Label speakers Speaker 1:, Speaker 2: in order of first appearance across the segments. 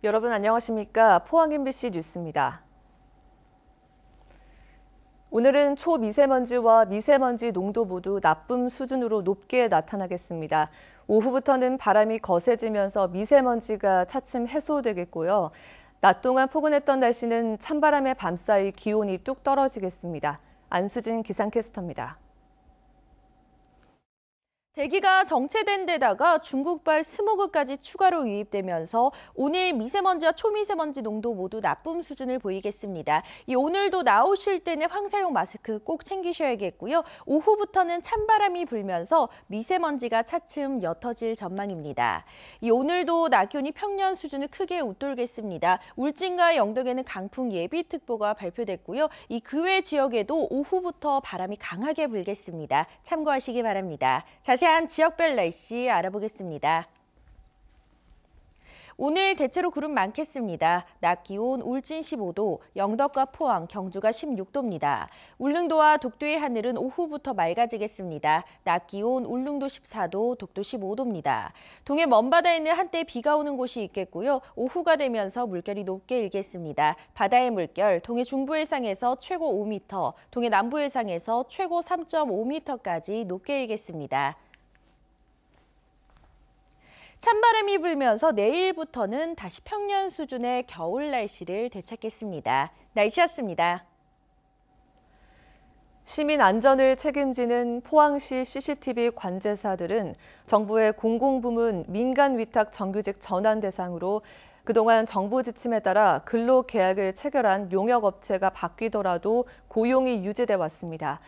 Speaker 1: 여러분 안녕하십니까? 포항 MBC 뉴스입니다. 오늘은 초미세먼지와 미세먼지 농도 모두 나쁨 수준으로 높게 나타나겠습니다. 오후부터는 바람이 거세지면서 미세먼지가 차츰 해소되겠고요. 낮 동안 포근했던 날씨는 찬바람에 밤사이 기온이 뚝 떨어지겠습니다. 안수진 기상캐스터입니다.
Speaker 2: 대기가 정체된 데다가 중국발 스모그까지 추가로 유입되면서 오늘 미세먼지와 초미세먼지 농도 모두 나쁨 수준을 보이겠습니다. 오늘도 나오실 때는 황사용 마스크 꼭 챙기셔야겠고요. 오후부터는 찬바람이 불면서 미세먼지가 차츰 옅어질 전망입니다. 오늘도 낮 기온이 평년 수준을 크게 웃돌겠습니다. 울진과 영덕에는 강풍 예비특보가 발표됐고요. 그 외 지역에도 오후부터 바람이 강하게 불겠습니다. 참고하시기 바랍니다. 자세한 지역별 날씨 알아보겠습니다. 오늘 대체로 구름 많겠습니다. 낮 기온 울진 15도, 영덕과 포항, 경주가 16도입니다. 울릉도와 독도의 하늘은 오후부터 맑아지겠습니다. 낮 기온 울릉도 14도, 독도 15도입니다. 동해 먼바다에는 한때 비가 오는 곳이 있겠고요. 오후가 되면서 물결이 높게 일겠습니다. 바다의 물결, 동해 중부해상에서 최고 5m, 동해 남부해상에서 최고 3.5m까지 높게 일겠습니다. 찬바람이 불면서 내일부터는 다시 평년 수준의 겨울 날씨를 되찾겠습니다. 날씨였습니다.
Speaker 1: 시민 안전을 책임지는 포항시 CCTV 관제사들은 정부의 공공부문 민간위탁 정규직 전환 대상으로 그동안 정부 지침에 따라 근로계약을 체결한 용역업체가 바뀌더라도 고용이 유지돼 왔습니다.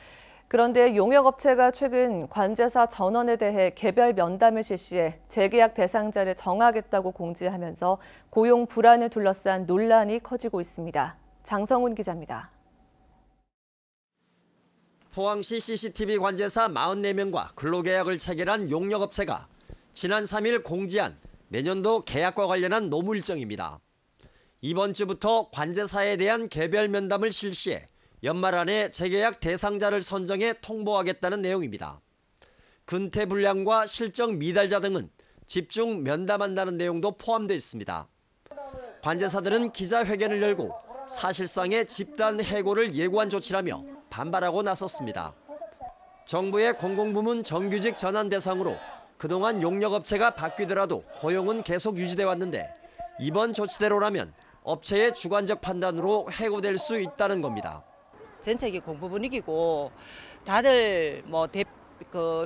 Speaker 1: 그런데 용역업체가 최근 관제사 전원에 대해 개별 면담을 실시해 재계약 대상자를 정하겠다고 공지하면서 고용 불안을 둘러싼 논란이 커지고 있습니다. 장성훈 기자입니다.
Speaker 3: 포항시 CCTV 관제사 44명과 근로계약을 체결한 용역업체가 지난 3일 공지한 내년도 계약과 관련한 노무 일정입니다. 이번 주부터 관제사에 대한 개별 면담을 실시해 연말 안에 재계약 대상자를 선정해 통보하겠다는 내용입니다. 근태 불량과 실적 미달자 등은 집중 면담한다는 내용도 포함되어 있습니다. 관제사들은 기자회견을 열고 사실상의 집단 해고를 예고한 조치라며 반발하고 나섰습니다. 정부의 공공부문 정규직 전환 대상으로 그동안 용역업체가 바뀌더라도 고용은 계속 유지돼 왔는데 이번 조치대로라면 업체의 주관적 판단으로 해고될 수 있다는 겁니다.
Speaker 4: 전체적인 공부 분위기고 다들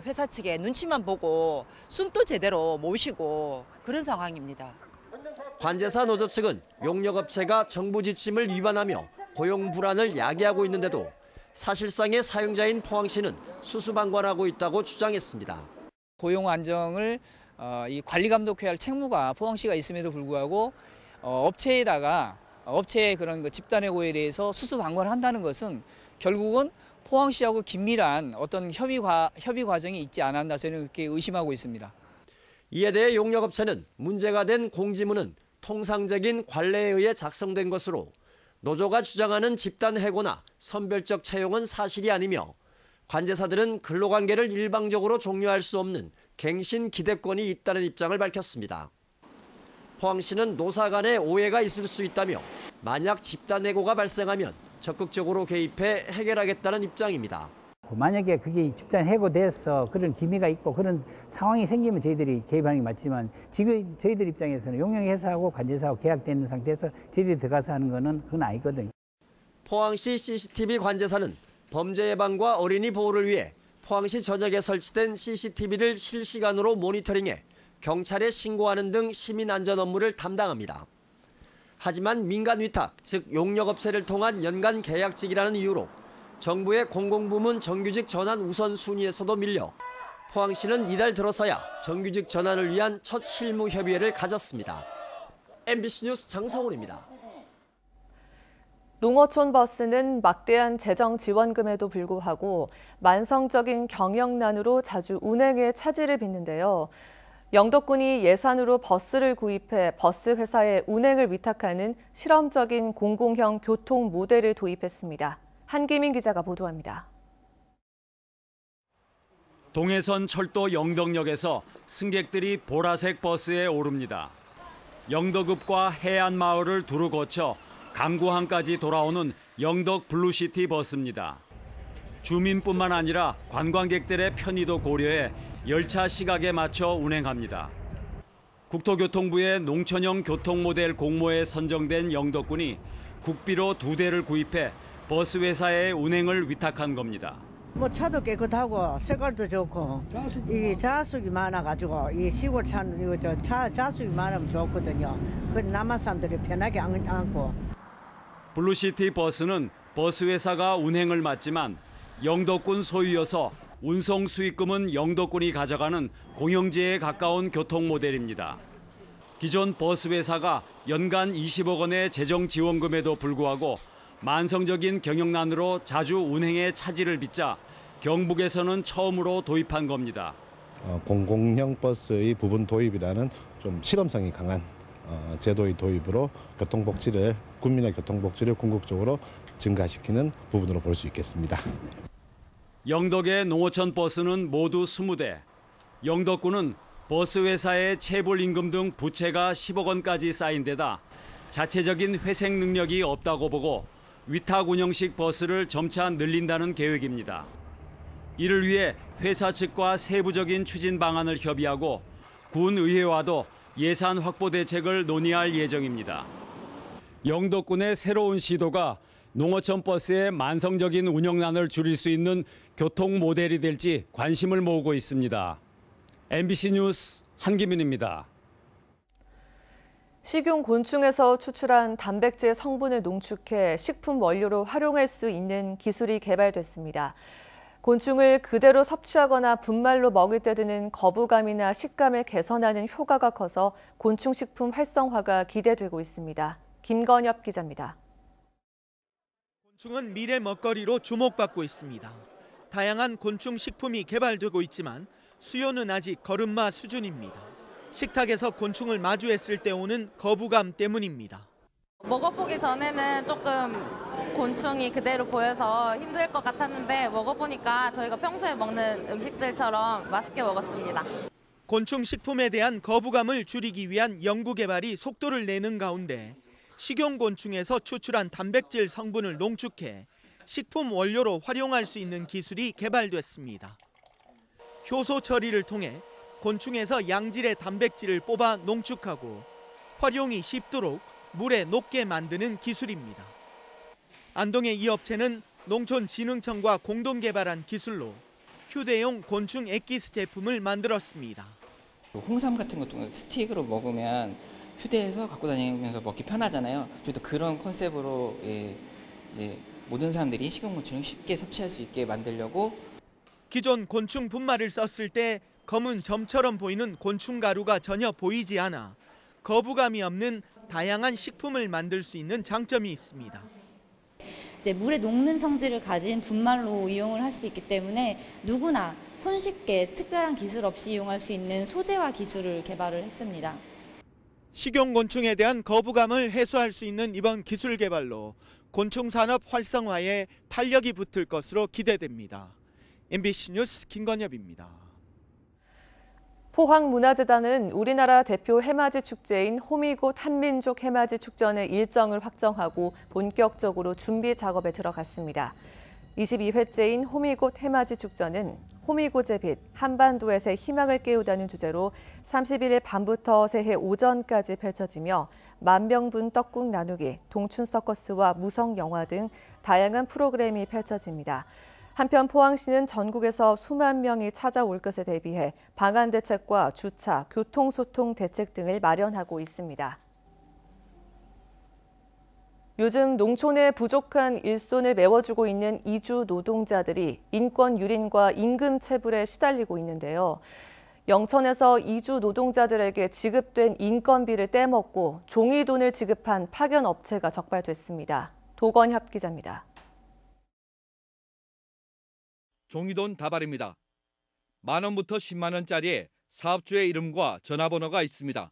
Speaker 4: 회사 측에 눈치만 보고 숨도 제대로 못 쉬고 그런 상황입니다.
Speaker 3: 관제사 노조 측은 용역업체가 정부 지침을 위반하며 고용 불안을 야기하고 있는데도 사실상의 사용자인 포항시는 수수방관하고 있다고 주장했습니다.
Speaker 5: 고용 안정을 이 관리 감독해야 할 책무가 포항시가 있음에도 불구하고 업체에다가 업체의 그런 집단 해고에 대해서 수수방관한다는 것은 결국은 포항시하고 긴밀한 어떤 협의 과정이 있지 않았나 저는 그렇게 의심하고 있습니다.
Speaker 3: 이에 대해 용역업체는 문제가 된 공지문은 통상적인 관례에 의해 작성된 것으로 노조가 주장하는 집단 해고나 선별적 채용은 사실이 아니며 관제사들은 근로관계를 일방적으로 종료할 수 없는 갱신 기대권이 있다는 입장을 밝혔습니다. 포항시는 노사 간에 오해가 있을 수 있다며 만약 집단 해고가 발생하면 적극적으로 개입해 해결하겠다는 입장입니다.
Speaker 6: 만약에 그게 집단 해고돼서 그런 기미가 있고 그런 상황이 생기면 저희들이 개입하는 게 맞지만 지금 저희들 입장에서는 용역회사하고 관제사하고 계약되어 있는 상태에서 저희들이 들어가서 하는 거는 그건 아니거든요.
Speaker 3: 포항시 CCTV 관제사는 범죄 예방과 어린이 보호를 위해 포항시 전역에 설치된 CCTV를 실시간으로 모니터링해 경찰에 신고하는 등 시민 안전 업무를 담당합니다. 하지만 민간 위탁, 즉 용역업체를 통한 연간 계약직이라는 이유로 정부의 공공부문 정규직 전환 우선순위에서도 밀려 포항시는 이달 들어서야 정규직 전환을 위한 첫 실무 협의회를 가졌습니다. MBC 뉴스 장성훈입니다.
Speaker 1: 농어촌 버스는 막대한 재정 지원금에도 불구하고 만성적인 경영난으로 자주 운행에 차질을 빚는데요. 영덕군이 예산으로 버스를 구입해 버스 회사에 운행을 위탁하는 실험적인 공공형 교통 모델을 도입했습니다. 한기민 기자가 보도합니다.
Speaker 7: 동해선 철도 영덕역에서 승객들이 보라색 버스에 오릅니다. 영덕읍과 해안마을을 두루 거쳐 강구항까지 돌아오는 영덕 블루시티 버스입니다. 주민뿐만 아니라 관광객들의 편의도 고려해 열차 시각에 맞춰 운행합니다. 국토교통부의 농촌형 교통모델 공모에 선정된 영덕군이 국비로 2대를 구입해 버스 회사에 운행을 위탁한 겁니다.
Speaker 8: 뭐 차도 깨끗하고 색깔도 좋고 이 자석이 많아가지고 이 시골 차는 이거 자석이 많으면 좋거든요. 그 남한 사람들이 편하게 앉고.
Speaker 7: 블루시티 버스는 버스 회사가 운행을 맡지만 영덕군 소유여서 운송 수익금은 영덕군이 가져가는 공영제에 가까운 교통 모델입니다. 기존 버스 회사가 연간 20억 원의 재정 지원금에도 불구하고 만성적인 경영난으로 자주 운행에 차질을 빚자 경북에서는 처음으로 도입한 겁니다.
Speaker 9: 공공형 버스의 부분 도입이라는 좀 실험성이 강한 제도의 도입으로 국민의 교통복지를 궁극적으로 증가시키는 부분으로 볼 수 있겠습니다.
Speaker 7: 영덕의 농어촌 버스는 모두 20대. 영덕군은 버스 회사의 체불 임금 등 부채가 10억 원까지 쌓인 데다 자체적인 회생 능력이 없다고 보고 위탁 운영식 버스를 점차 늘린다는 계획입니다. 이를 위해 회사 측과 세부적인 추진 방안을 협의하고 군의회와도 예산 확보 대책을 논의할 예정입니다. 영덕군의 새로운 시도가 농어촌 버스의 만성적인 운영난을 줄일 수 있는 교통 모델이 될지 관심을 모으고 있습니다. MBC 뉴스 한기민입니다.
Speaker 1: 식용곤충에서 추출한 단백질 성분을 농축해 식품 원료로 활용할 수 있는 기술이 개발됐습니다. 곤충을 그대로 섭취하거나 분말로 먹을 때 드는 거부감이나 식감을 개선하는 효과가 커서 곤충식품 활성화가 기대되고 있습니다. 김건엽 기자입니다.
Speaker 10: 곤충은 미래 먹거리로 주목받고 있습니다. 다양한 곤충 식품이 개발되고 있지만 수요는 아직 걸음마 수준입니다. 식탁에서 곤충을 마주했을 때 오는 거부감 때문입니다.
Speaker 11: 먹어보기 전에는 조금 곤충이 그대로 보여서 힘들 것 같았는데 먹어보니까 저희가 평소에 먹는 음식들처럼 맛있게 먹었습니다.
Speaker 10: 곤충 식품에 대한 거부감을 줄이기 위한 연구 개발이 속도를 내는 가운데 식용곤충에서 추출한 단백질 성분을 농축해 식품 원료로 활용할 수 있는 기술이 개발됐습니다. 효소 처리를 통해 곤충에서 양질의 단백질을 뽑아 농축하고 활용이 쉽도록 물에 녹게 만드는 기술입니다. 안동의 이 업체는 농촌진흥청과 공동 개발한 기술로 휴대용 곤충 액기스 제품을 만들었습니다.
Speaker 12: 홍삼 같은 것도 스틱으로 먹으면 휴대해서 갖고 다니면서 먹기 편하잖아요. 저희도 그런 컨셉으로 이제 모든 사람들이 식용곤충을 쉽게 섭취할 수 있게 만들려고.
Speaker 10: 기존 곤충 분말을 썼을 때 검은 점처럼 보이는 곤충 가루가 전혀 보이지 않아 거부감이 없는 다양한 식품을 만들 수 있는 장점이 있습니다.
Speaker 13: 이제 물에 녹는 성질을 가진 분말로 이용을 할 수 있기 때문에 누구나 손쉽게 특별한 기술 없이 이용할 수 있는 소재화 기술을 개발을 했습니다.
Speaker 10: 식용곤충에 대한 거부감을 해소할 수 있는 이번 기술 개발로 곤충 산업 활성화에 탄력이 붙을 것으로 기대됩니다. MBC 뉴스 김건엽입니다.
Speaker 1: 포항문화재단은 우리나라 대표 해맞이 축제인 호미곶 한민족 해맞이 축전의 일정을 확정하고 본격적으로 준비 작업에 들어갔습니다. 22회째인 호미곶 해맞이 축전은 호미곶의 빛, 한반도에서의 희망을 깨우다는 주제로 31일 밤부터 새해 오전까지 펼쳐지며 만병분 떡국 나누기, 동춘 서커스와 무성 영화 등 다양한 프로그램이 펼쳐집니다. 한편 포항시는 전국에서 수만 명이 찾아올 것에 대비해 방한 대책과 주차, 교통소통 대책 등을 마련하고 있습니다. 요즘 농촌의 부족한 일손을 메워주고 있는 이주 노동자들이 인권 유린과 임금 체불에 시달리고 있는데요. 영천에서 이주 노동자들에게 지급된 인건비를 떼먹고 종이돈을 지급한 파견 업체가 적발됐습니다. 도건협 기자입니다.
Speaker 14: 종이돈 다발입니다. 10,000원부터 10만 원짜리에 사업주의 이름과 전화번호가 있습니다.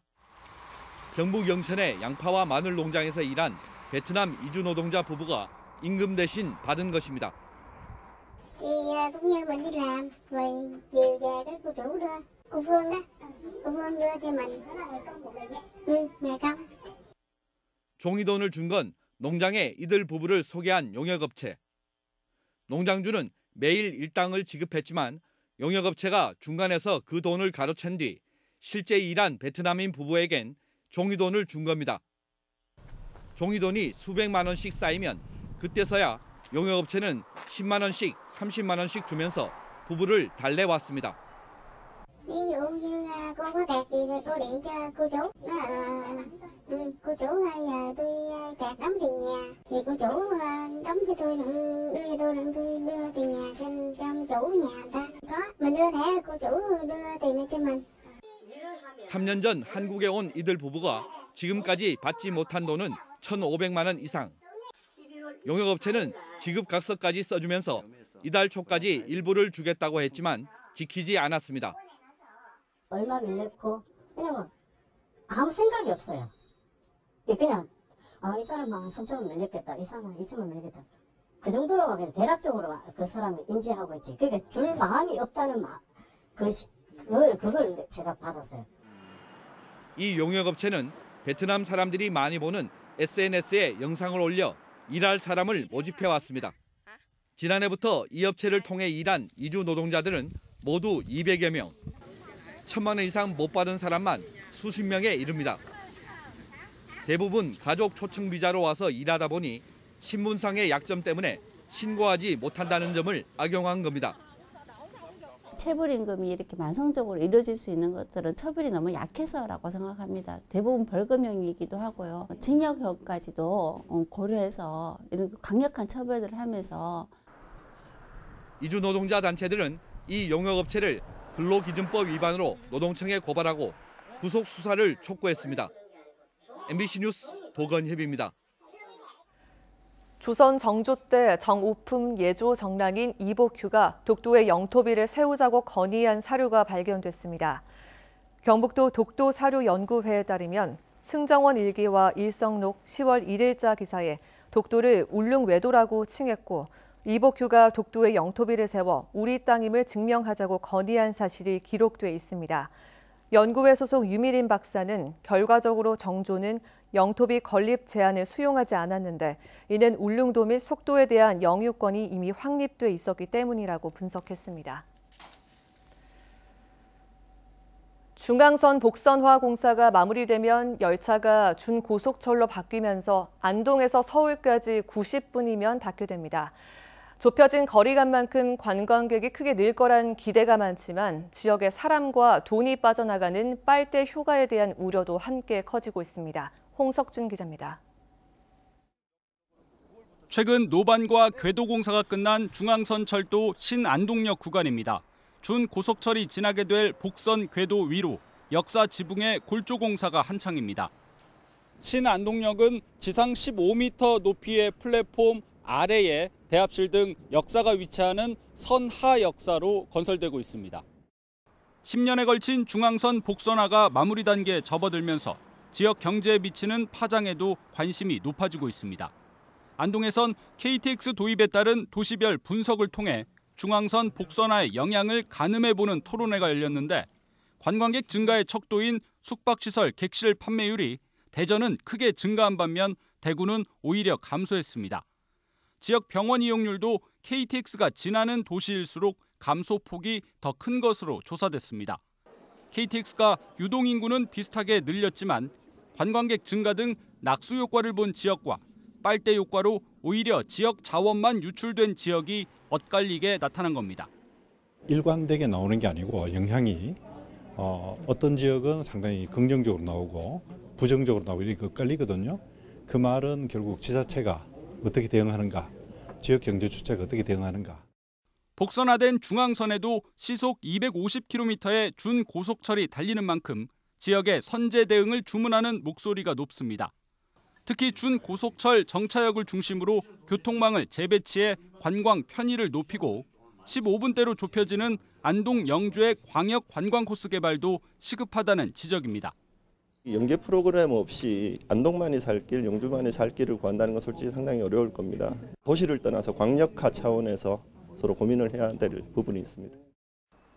Speaker 14: 경북 영천의 양파와 마늘 농장에서 일한 베트남 이주 노동자 부부가 임금 대신 받은 것입니다.
Speaker 15: Chị cũng như mình đi làm, rồi chiều về cái cô chủ đó Cô Phương đó. Cô Phương đưa cho mình. Ngày công.
Speaker 14: 종이돈을 준 건 농장에 이들 부부를 소개한 용역업체. 농장주는 매일 일당을 지급했지만 용역업체가 중간에서 그 돈을 가로챈 뒤 실제 일한 베트남인 부부에겐 종이돈을 준 겁니다. 종이돈이 수백만 원씩 쌓이면 그때서야 용역업체는 10만 원씩, 30만 원씩 주면서 부부를 달래왔습니다.
Speaker 15: Ví dụ như cô có kẹt gì thì cô điện cho cô chủ. Cô chủ giờ tôi kẹt đóng tiền nhà thì cô chủ đóng cho tôi, đưa cho tôi đưa tiền nhà cho chủ nhà người ta. Có mình đưa thẻ cô chủ đưa tiền cho mình.
Speaker 14: 3년 전 한국에 온 이들 부부가 지금까지 받지 못한 돈은 1,500만 원 이상. 용역업체는 지급각서까지 써주면서 이달 초까지 일부를 주겠다고 했지만 지키지 않았습니다.
Speaker 16: 얼마 밀렸고 그냥 아무 생각이 없어요. 그냥 이 사람은 3천 원 밀렸겠다, 이 사람은 2천 원 밀렸겠다. 그 정도로 막 대략적으로 그 사람을 인지하고 있지. 그러니까 줄 마음이 없다는 그걸 제가 받았어요.
Speaker 14: 이 용역업체는 베트남 사람들이 많이 보는 SNS에 영상을 올려 일할 사람을 모집해 왔습니다. 지난해부터 이 업체를 통해 일한 이주 노동자들은 모두 200여 명. 1,000만 원 이상 못 받은 사람만 수십 명에 이릅니다. 대부분 가족 초청 비자로 와서 일하다 보니 신분상의 약점 때문에 신고하지 못한다는 점을 악용한 겁니다.
Speaker 17: 체불임금이 이렇게 만성적으로 이루어질 수 있는 것들은 처벌이 너무 약해서라고 생각합니다. 대부분 벌금형이기도 하고요. 징역형까지도 고려해서 이런 강력한 처벌을 하면서
Speaker 14: 이주 노동자 단체들은 이 용역업체를 근로기준법 위반으로 노동청에 고발하고 구속 수사를 촉구했습니다. MBC 뉴스 도건협입니다.
Speaker 1: 조선 정조 때 정오품 예조 정랑인 이복규가 독도에 영토비를 세우자고 건의한 사료가 발견됐습니다. 경북도 독도 사료 연구회에 따르면 승정원 일기와 일성록 10월 1일자 기사에 독도를 울릉 외도라고 칭했고 이복규가 독도에 영토비를 세워 우리 땅임을 증명하자고 건의한 사실이 기록돼 있습니다. 연구회 소속 유미린 박사는 결과적으로 정조는 영토비 건립 제한을 수용하지 않았는데 이는 울릉도 및 속도에 대한 영유권이 이미 확립돼 있었기 때문이라고 분석했습니다. 중앙선 복선화 공사가 마무리되면 열차가 준고속철로 바뀌면서 안동에서 서울까지 90분이면 닿게 됩니다. 좁혀진 거리감만큼 관광객이 크게 늘 거란 기대가 많지만 지역의 사람과 돈이 빠져나가는 빨대 효과에 대한 우려도 함께 커지고 있습니다. 홍석준 기자입니다.
Speaker 7: 최근 노반과 궤도 공사가 끝난 중앙선 철도 신안동역 구간입니다. 준고속철이 지나게 될 복선 궤도 위로 역사 지붕의 골조 공사가 한창입니다. 신안동역은 지상 15m 높이의 플랫폼 아래에 대합실 등 역사가 위치하는 선하 역사로 건설되고 있습니다. 10년에 걸친 중앙선 복선화가 마무리 단계에 접어들면서 지역 경제에 미치는 파장에도 관심이 높아지고 있습니다. 안동에선 KTX 도입에 따른 도시별 분석을 통해 중앙선 복선화의 영향을 가늠해보는 토론회가 열렸는데 관광객 증가의 척도인 숙박시설 객실 판매율이 대전은 크게 증가한 반면 대구는 오히려 감소했습니다. 지역 병원 이용률도 KTX가 지나는 도시일수록 감소폭이 더 큰 것으로 조사됐습니다. KTX가 유동인구는 비슷하게 늘렸지만 관광객 증가 등 낙수 효과를 본 지역과 빨대 효과로 오히려 지역 자원만 유출된 지역이 엇갈리게 나타난 겁니다.
Speaker 18: 일관되게 나오는 게 아니고 영향이 어떤 지역은 상당히 긍정적으로 나오고 부정적으로 나오고 이렇게 엇갈리거든요. 그 말은 결국 지자체가 어떻게 대응하는가, 지역 경제 주체가 어떻게 대응하는가.
Speaker 7: 복선화된 중앙선에도 시속 250km의 준고속철이 달리는 만큼 지역의 선제 대응을 주문하는 목소리가 높습니다. 특히 준고속철 정차역을 중심으로 교통망을 재배치해 관광 편의를 높이고 15분대로 좁혀지는 안동 영주의 광역 관광 코스 개발도 시급하다는 지적입니다.
Speaker 19: 연계 프로그램 없이 안동만이 살 길, 영주만이 살 길을 구한다는 건 솔직히 상당히 어려울 겁니다. 도시를 떠나서 광역화 차원에서 서로 고민을 해야 될 부분이 있습니다.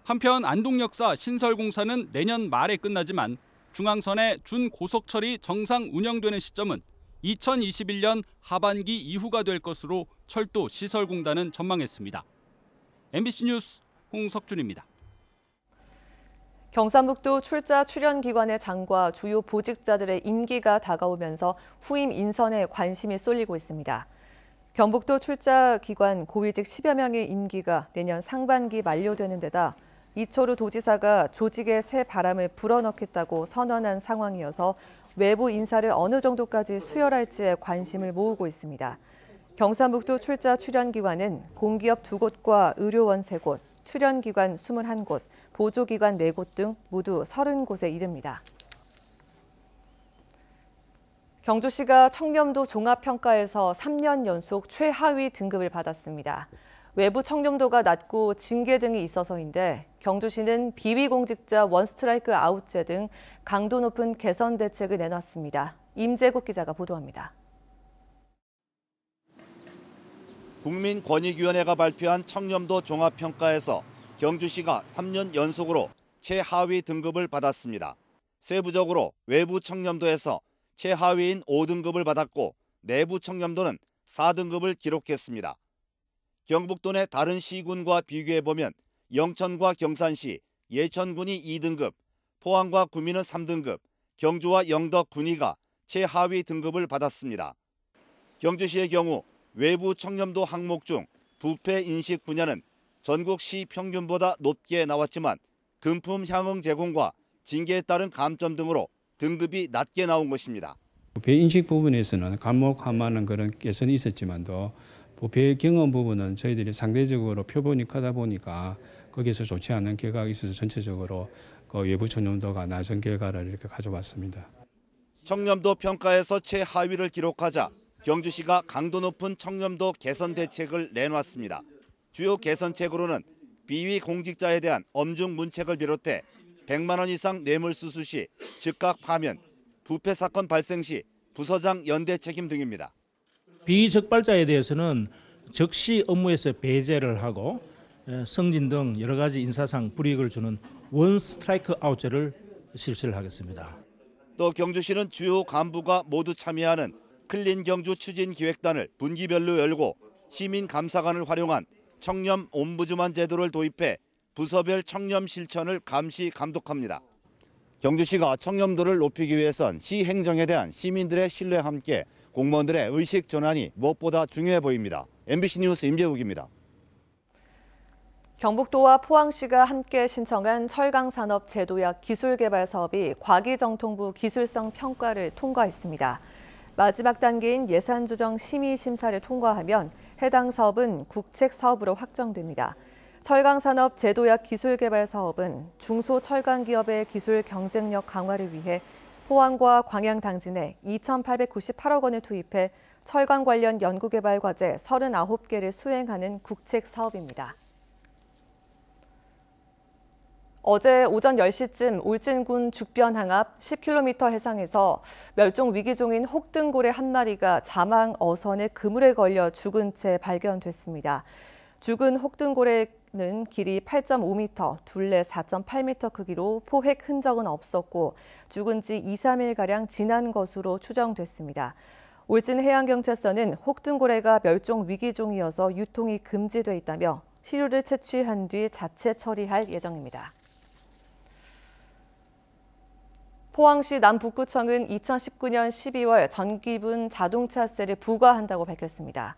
Speaker 20: 한편 안동역사 신설공사는 내년 말에 끝나지만 중앙선의 준고속철이 정상 운영되는 시점은 2021년 하반기 이후가 될 것으로 철도 시설공단은 전망했습니다. MBC 뉴스 홍석준입니다.
Speaker 1: 경상북도 출자 출연기관의 장과 주요 보직자들의 임기가 다가오면서 후임 인선에 관심이 쏠리고 있습니다. 경북도 출자기관 고위직 10여 명의 임기가 내년 상반기 만료되는 데다 이철우 도지사가 조직에 새 바람을 불어넣겠다고 선언한 상황이어서 외부 인사를 어느 정도까지 수혈할지에 관심을 모으고 있습니다. 경상북도 출자 출연기관은 공기업 2곳과 의료원 3곳, 출연기관 21곳, 보조기관 4곳 등 모두 30곳에 이릅니다. 경주시가 청렴도 종합평가에서 3년 연속 최하위 등급을 받았습니다. 외부 청렴도가 낮고 징계 등이 있어서인데 경주시는 비위 공직자 원스트라이크 아웃제 등 강도 높은 개선 대책을 내놨습니다. 임재국 기자가 보도합니다.
Speaker 21: 국민권익위원회가 발표한 청렴도 종합평가에서 경주시가 3년 연속으로 최하위 등급을 받았습니다. 세부적으로 외부 청렴도에서 최하위인 5등급을 받았고 내부 청렴도는 4등급을 기록했습니다. 경북도 내 다른 시군과 비교해보면 영천과 경산시, 예천군이 2등급, 포항과 구미는 3등급, 경주와 영덕, 군위가 최하위 등급을 받았습니다. 경주시의 경우 외부 청렴도 항목 중 부패 인식 분야는 전국 시 평균보다 높게 나왔지만 금품 향응 제공과 징계에 따른 감점 등으로 등급이 낮게 나온 것입니다.
Speaker 22: 부패 인식 부분에서는 감목함하는 그런 개선이 있었지만도 부패 경험 부분은 저희들이 상대적으로 표본이 크다 보니까 거기에서 좋지 않은 결과가 있어서 전체적으로 그 외부 청렴도가 낮은 결과를 이렇게 가져왔습니다.
Speaker 21: 청렴도 평가에서 최하위를 기록하자 경주시가 강도 높은 청렴도 개선 대책을 내놨습니다. 주요 개선책으로는 비위 공직자에 대한 엄중 문책을 비롯해 100만 원 이상 뇌물수수 시 즉각 파면, 부패 사건 발생 시 부서장 연대 책임 등입니다.
Speaker 23: 비적발자에 대해서는 즉시 업무에서 배제를 하고 승진 등 여러 가지 인사상 불이익을 주는 원 스트라이크 아웃제를 실시를 하겠습니다.
Speaker 21: 또 경주시는 주요 간부가 모두 참여하는 클린 경주 추진 기획단을 분기별로 열고 시민 감사관을 활용한 청렴 옴부즈만 제도를 도입해 부서별 청렴 실천을 감시 감독합니다. 경주시가 청렴도를 높이기 위해선 시 행정에 대한 시민들의 신뢰와 함께 공무원들의 의식 전환이 무엇보다 중요해 보입니다. MBC 뉴스 임재욱입니다.
Speaker 1: 경북도와 포항시가 함께 신청한 철강산업 제도약 기술개발 사업이 과기정통부 기술성 평가를 통과했습니다. 마지막 단계인 예산조정 심의심사를 통과하면 해당 사업은 국책사업으로 확정됩니다. 철강산업 제도약 기술개발 사업은 중소철강기업의 기술 경쟁력 강화를 위해 포항과 광양 당진에 2,898억 원을 투입해 철강 관련 연구개발 과제 39개를 수행하는 국책사업입니다. 어제 오전 10시쯤 울진군 죽변항 앞 10km 해상에서 멸종 위기종인 혹등고래 한 마리가 자망 어선의 그물에 걸려 죽은 채 발견됐습니다. 죽은 혹등고래는 길이 8.5m, 둘레 4.8m 크기로 포획 흔적은 없었고 죽은 지 2, 3일가량 지난 것으로 추정됐습니다. 울진해양경찰서는 혹등고래가 멸종 위기종이어서 유통이 금지돼 있다며 시료를 채취한 뒤 자체 처리할 예정입니다. 포항시 남북구청은 2019년 12월 전기분 자동차세를 부과한다고 밝혔습니다.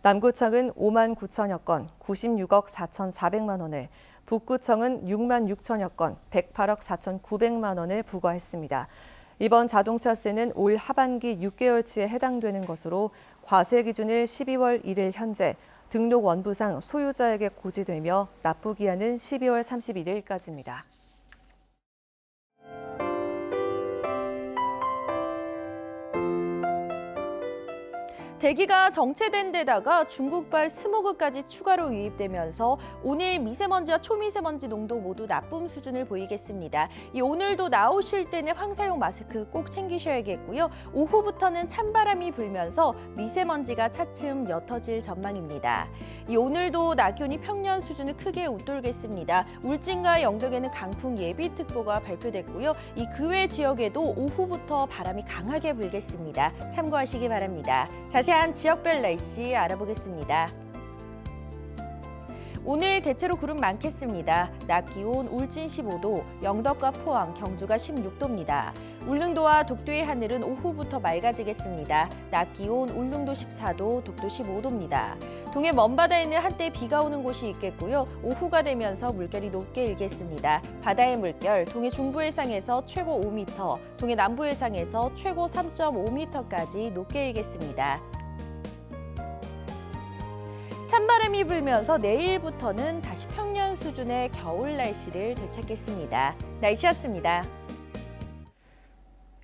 Speaker 1: 남구청은 5만 9천여 건, 96억 4,400만 원을, 북구청은 6만 6천여 건, 108억 4,900만 원을 부과했습니다. 이번 자동차세는 올 하반기 6개월치에 해당되는 것으로 과세 기준일 12월 1일 현재 등록 원부상 소유자에게 고지되며 납부 기한은 12월 31일까지입니다. 대기가 정체된 데다가 중국발 스모그까지 추가로 유입되면서 오늘 미세먼지와 초미세먼지 농도 모두 나쁨 수준을 보이겠습니다. 오늘도 나오실 때는 황사용 마스크 꼭 챙기셔야겠고요. 오후부터는 찬바람이 불면서 미세먼지가 차츰 옅어질 전망입니다. 오늘도 낮 기온이 평년 수준을 크게 웃돌겠습니다. 울진과 영덕에는 강풍 예비특보가 발표됐고요. 그 외 지역에도 오후부터 바람이 강하게 불겠습니다. 참고하시기 바랍니다. 자세한 지역별 날씨 알아보겠습니다. 오늘 대체로 구름 많겠습니다. 낮 기온 울진 15도, 영덕과 포항, 경주가 16도입니다. 울릉도와 독도의 하늘은 오후부터 맑아지겠습니다. 낮 기온 울릉도 14도, 독도 15도입니다. 동해 먼바다에는 한때 비가 오는 곳이 있겠고요. 오후가 되면서 물결이 높게 일겠습니다. 바다의 물결, 동해 중부해상에서 최고 5m, 동해 남부해상에서 최고 3.5m까지 높게 일겠습니다. 찬바람이 불면서 내일부터는 다시 평년 수준의 겨울 날씨를 되찾겠습니다. 날씨였습니다.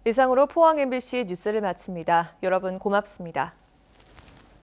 Speaker 1: 이상으로 포항 MBC 뉴스를 마칩니다. 여러분 고맙습니다.